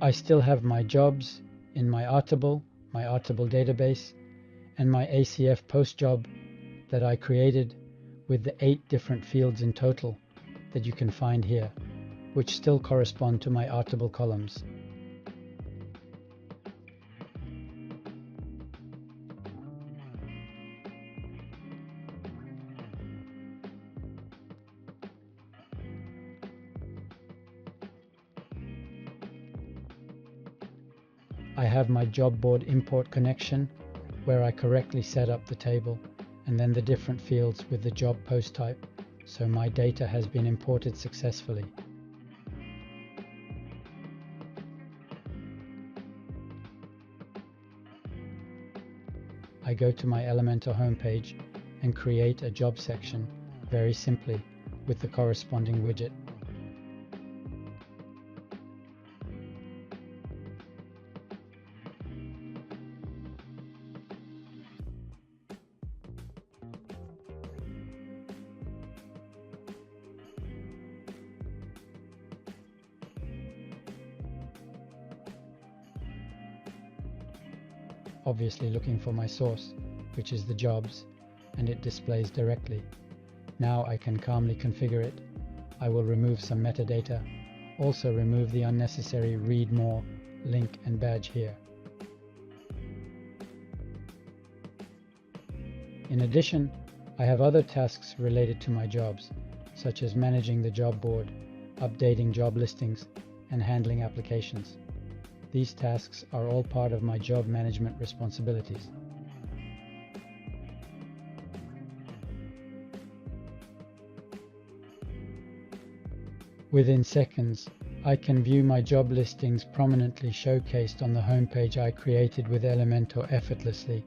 I still have my jobs in my Artable database, and my ACF post job that I created with the 8 different fields in total that you can find here, which still correspond to my Artable columns. I have my job board import connection where I correctly set up the table and then the different fields with the job post type, so my data has been imported successfully. I go to my Elementor homepage and create a job section very simply with the corresponding widget. Obviously looking for my source, which is the jobs, and it displays directly. Now I can calmly configure it. I will remove some metadata, also remove the unnecessary read more, link and badge here. In addition, I have other tasks related to my jobs, such as managing the job board, updating job listings, and handling applications. These tasks are all part of my job management responsibilities. Within seconds, I can view my job listings prominently showcased on the homepage I created with Elementor effortlessly